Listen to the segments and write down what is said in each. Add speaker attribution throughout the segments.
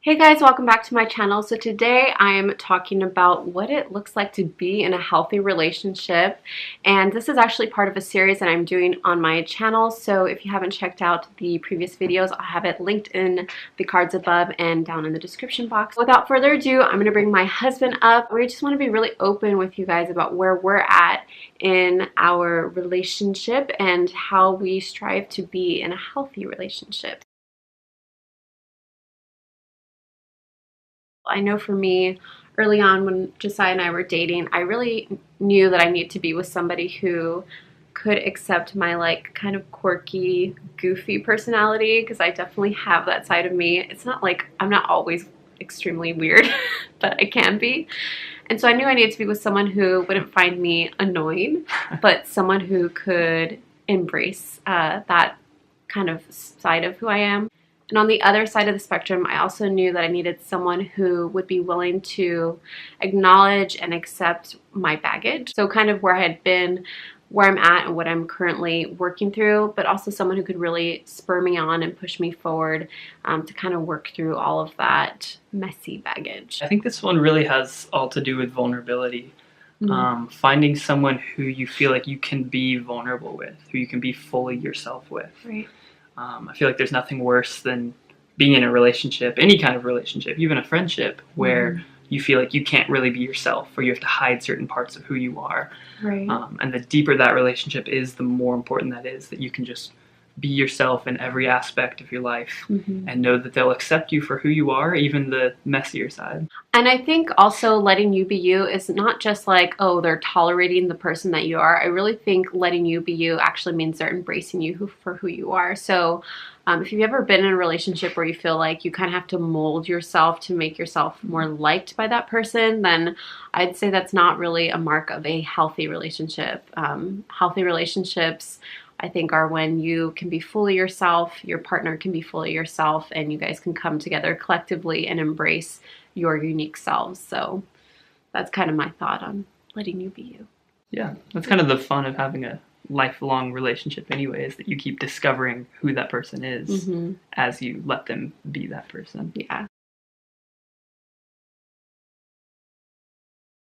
Speaker 1: Hey guys, welcome back to my channel. So today I am talking about what it looks like to be in a healthy relationship, and this is actually part of a series that I'm doing on my channel. So if you haven't checked out the previous videos, I'll have it linked in the cards above and down in the description box. Without further ado, I'm going to bring my husband up. We just want to be really open with you guys about where we're at in our relationship and how we strive to be in a healthy relationship. I know for me, early on when Josiah and I were dating, I really knew that I needed to be with somebody who could accept my like kind of quirky, goofy personality, because I definitely have that side of me. It's not like I'm not always extremely weird, but I can be. And so I knew I needed to be with someone who wouldn't find me annoying, but someone who could embrace that kind of side of who I am. And on the other side of the spectrum, I also knew that I needed someone who would be willing to acknowledge and accept my baggage. So kind of where I had been, where I'm at, and what I'm currently working through, but also someone who could really spur me on and push me forward to kind of work through all of that messy baggage.
Speaker 2: I think this one really has all to do with vulnerability. Finding someone who you feel like you can be vulnerable with, who you can be fully yourself with.
Speaker 1: Right.
Speaker 2: I feel like there's nothing worse than being in a relationship, any kind of relationship, even a friendship, where you feel like you can't really be yourself, or you have to hide certain parts of who you are.
Speaker 1: Right.
Speaker 2: And the deeper that relationship is, the more important that is, that you can just be yourself in every aspect of your life and know that they'll accept you for who you are, even the messier side.
Speaker 1: And I think also letting you be you is not just like, oh, they're tolerating the person that you are. I really think letting you be you actually means they're embracing you for who you are. So if you've ever been in a relationship where you feel like you kind of have to mold yourself to make yourself more liked by that person, then I'd say that's not really a mark of a healthy relationship. Healthy relationships, I think, are when you can be fully yourself, your partner can be fully yourself, and you guys can come together collectively and embrace your unique selves. So that's kind of my thought on letting you be you.
Speaker 2: Yeah, that's kind of the fun of having a lifelong relationship anyway, is that you keep discovering who that person is as you let them be that person.
Speaker 1: Yeah.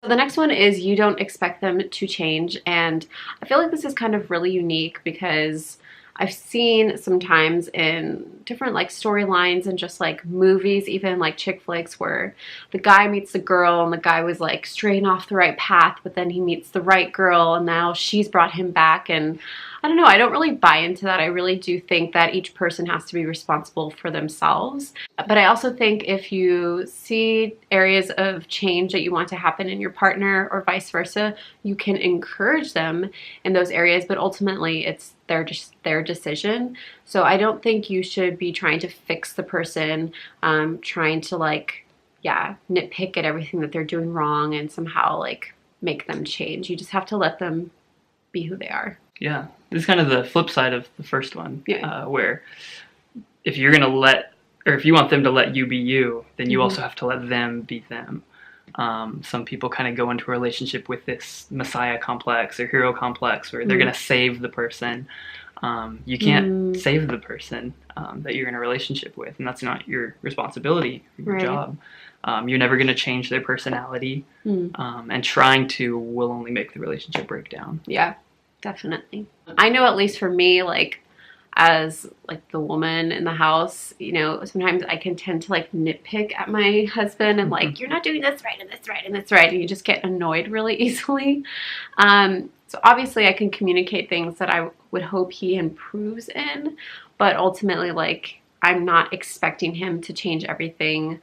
Speaker 1: The next one is you don't expect them to change, and I feel like this is kind of really unique because I've seen sometimes in different like storylines and just like movies, even like chick flicks, where the guy meets the girl and the guy was like straying off the right path, but then he meets the right girl and now she's brought him back. And I don't know, I don't really buy into that. I really do think that each person has to be responsible for themselves. But I also think if you see areas of change that you want to happen in your partner or vice versa, you can encourage them in those areas, but ultimately it's their decision. So I don't think you should be trying to fix the person, trying to like, nitpick at everything that they're doing wrong and somehow like make them change. You just have to let them be who they are.
Speaker 2: Yeah, this is kind of the flip side of the first one,
Speaker 1: Yeah.
Speaker 2: where if you're gonna if you want them to let you be you, then you also have to let them be them. Some people kind of go into a relationship with this messiah complex or hero complex where they're going to save the person. You can't save the person that you're in a relationship with, and that's not your responsibility or your job. You're never going to change their personality, and trying to will only make the relationship break down.
Speaker 1: Yeah, definitely. I know, at least for me, like as like the woman in the house, you know, sometimes I can tend to like nitpick at my husband and like, you're not doing this right and this right and this right, and you just get annoyed really easily. So obviously I can communicate things that I would hope he improves in, but ultimately like I'm not expecting him to change everything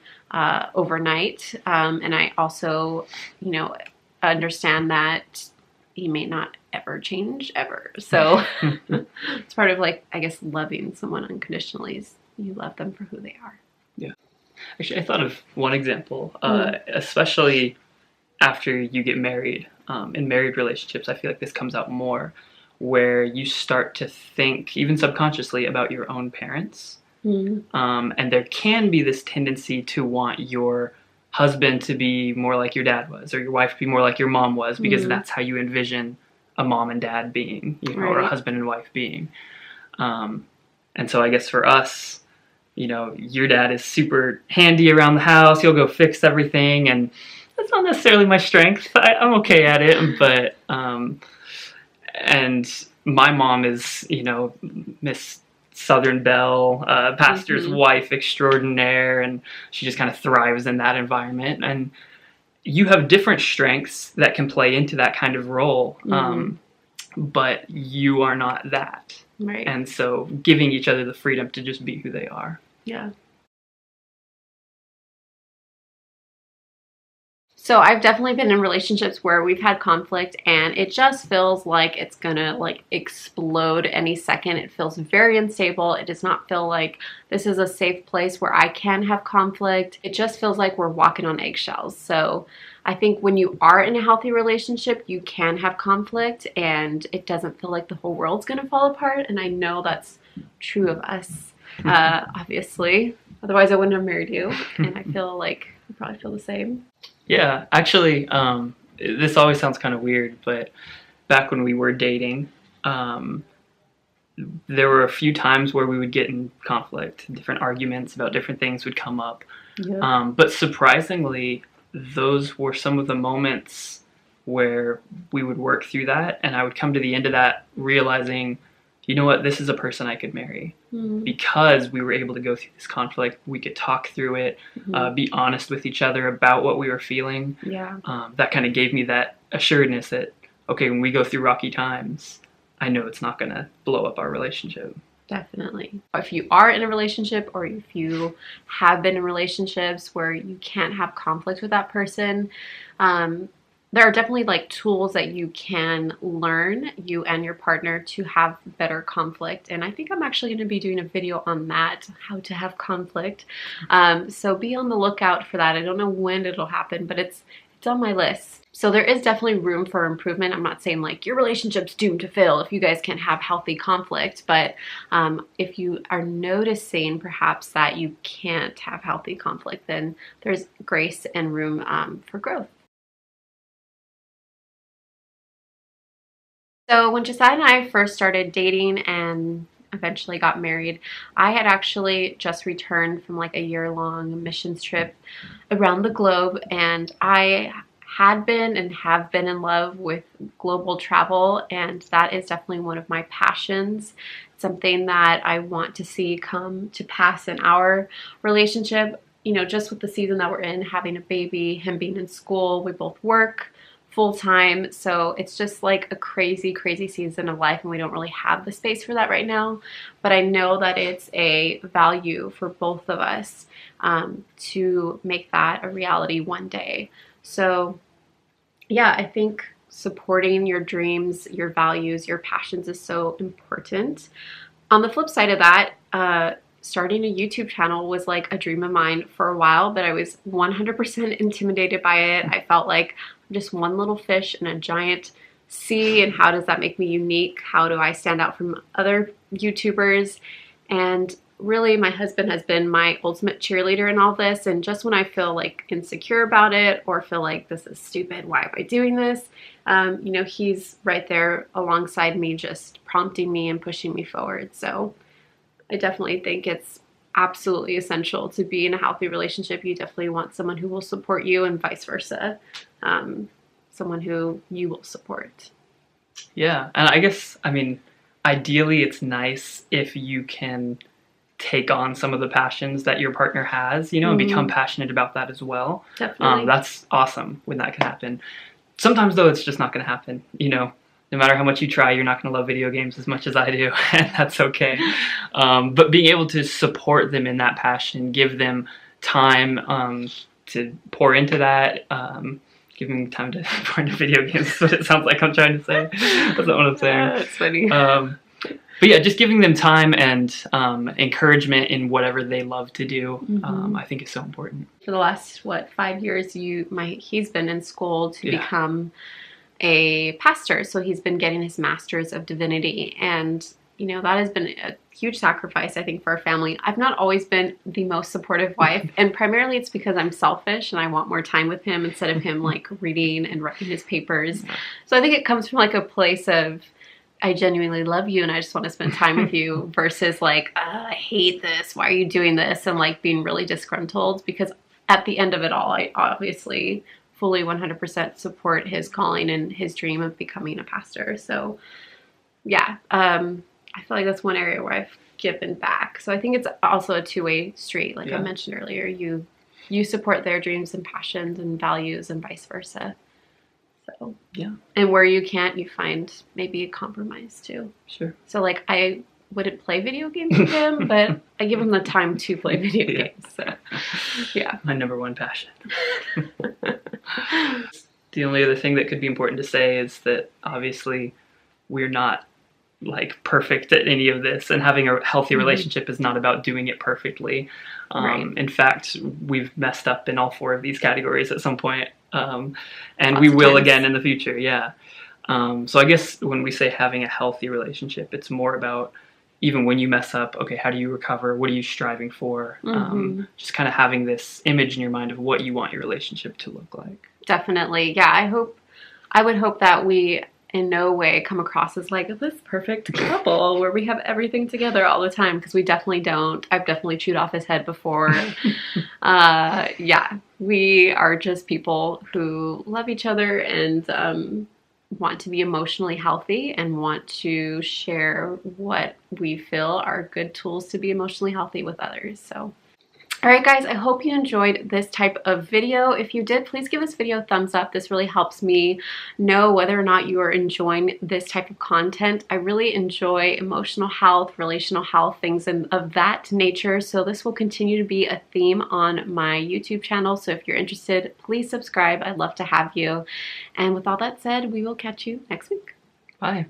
Speaker 1: overnight. And I also, you know, understand that he may not ever change ever. So it's part of like, I guess, loving someone unconditionally is you love them for who they are.
Speaker 2: Yeah. Actually, I thought of one example, especially after you get married. In married relationships, I feel like this comes out more, where you start to think, even subconsciously, about your own parents. And there can be this tendency to want your husband to be more like your dad was, or your wife to be more like your mom was, because that's how you envision a mom and dad being, you know, or a husband and wife being. And so I guess for us, your dad is super handy around the house. He'll go fix everything, and that's not necessarily my strength. I'm okay at it, but and my mom is, Miss Southern Belle, pastor's wife extraordinaire, and she just kind of thrives in that environment. And you have different strengths that can play into that kind of role, but you are not that.
Speaker 1: Right.
Speaker 2: And so giving each other the freedom to just be who they are.
Speaker 1: Yeah. So I've definitely been in relationships where we've had conflict and it just feels like it's gonna like explode any second. It feels very unstable. It does not feel like this is a safe place where I can have conflict. It just feels like we're walking on eggshells. So I think when you are in a healthy relationship, you can have conflict and it doesn't feel like the whole world's gonna fall apart. And I know that's true of us, obviously. Otherwise I wouldn't have married you. And I feel like you probably feel the same.
Speaker 2: Yeah, actually, this always sounds kind of weird, but back when we were dating, there were a few times where we would get in conflict. Different arguments about different things would come up. Yeah. But surprisingly, those were some of the moments where we would work through that, and I would come to the end of that realizing, you know what, this is a person I could marry. Because we were able to go through this conflict, we could talk through it, be honest with each other about what we were feeling.
Speaker 1: Yeah.
Speaker 2: That kind of gave me that assuredness that, okay, when we go through rocky times, I know it's not going to blow up our relationship.
Speaker 1: Definitely. If you are in a relationship or if you have been in relationships where you can't have conflict with that person, there are definitely like tools that you can learn, you and your partner, to have better conflict. And I think I'm actually going to be doing a video on that, how to have conflict. So be on the lookout for that. I don't know when it'll happen, but it's on my list. So there is definitely room for improvement. I'm not saying like your relationship's doomed to fail if you guys can't have healthy conflict, but if you are noticing perhaps that you can't have healthy conflict, then there's grace and room for growth. So when Josiah and I first started dating and eventually got married, I had actually just returned from like a year-long missions trip around the globe, and I had been and have been in love with global travel, and that is definitely one of my passions. Something that I want to see come to pass in our relationship. Just with the season that we're in, having a baby, him being in school, we both work full-time, so it's just like a crazy season of life, and we don't really have the space for that right now. But I know that it's a value for both of us to make that a reality one day. So yeah, I think supporting your dreams, your values, your passions is so important. On the flip side of that, starting a YouTube channel was like a dream of mine for a while, but I was 100% intimidated by it. I felt like I'm just one little fish in a giant sea, and how does that make me unique? How do I stand out from other YouTubers? And really, my husband has been my ultimate cheerleader in all this, and just when I feel like insecure about it or feel like this is stupid, why am I doing this? He's right there alongside me, just prompting me and pushing me forward. So I definitely think it's absolutely essential to be in a healthy relationship. You definitely want someone who will support you, and vice versa, someone who you will support.
Speaker 2: Yeah, and I guess, ideally it's nice if you can take on some of the passions that your partner has, and become passionate about that as well.
Speaker 1: Definitely.
Speaker 2: That's awesome when that can happen. Sometimes, though, it's just not going to happen, No matter how much you try, you're not going to love video games as much as I do, and that's okay. But being able to support them in that passion, give them time to pour into that, give them time to pour into video games is what it sounds like I'm trying to say. That's not what I'm saying.
Speaker 1: That's funny.
Speaker 2: But yeah, just giving them time and encouragement in whatever they love to do, I think is so important.
Speaker 1: For the last, 5 years, he's been in school to become a pastor, so he's been getting his master's of divinity, and that has been a huge sacrifice, I think, for our family. I've not always been the most supportive wife, and primarily it's because I'm selfish and I want more time with him instead of him like reading and writing his papers. So I think it comes from like a place of I genuinely love you and I just want to spend time with you versus like, I hate this. Why are you doing this? And like being really disgruntled, because at the end of it all, I obviously fully 100% support his calling and his dream of becoming a pastor. So yeah, I feel like that's one area where I've given back. So I think it's also a two-way street. Like I mentioned earlier, you support their dreams and passions and values and vice versa. So
Speaker 2: yeah.
Speaker 1: And where you can't, you find maybe a compromise too.
Speaker 2: Sure.
Speaker 1: So like I wouldn't play video games with him, but I give him the time to play video games. So yeah.
Speaker 2: My number one passion. The only other thing that could be important to say is that obviously we're not like perfect at any of this, and having a healthy relationship is not about doing it perfectly.
Speaker 1: Right.
Speaker 2: In fact, we've messed up in all 4 of these categories at some point, and we will again in the future. Yeah. So I guess when we say having a healthy relationship, it's more about, even when you mess up, okay, how do you recover? What are you striving for? Just kind of having this image in your mind of what you want your relationship to look like.
Speaker 1: Definitely. Yeah, I would hope that we in no way come across as like this perfect couple where we have everything together all the time, because we definitely don't. I've definitely chewed off his head before. Yeah, we are just people who love each other and want to be emotionally healthy and want to share what we feel are good tools to be emotionally healthy with others. So all right, guys, I hope you enjoyed this type of video. If you did, please give this video a thumbs up. This really helps me know whether or not you are enjoying this type of content. I really enjoy emotional health, relational health, things of that nature. So this will continue to be a theme on my YouTube channel. So if you're interested, please subscribe. I'd love to have you. And with all that said, we will catch you next week.
Speaker 2: Bye.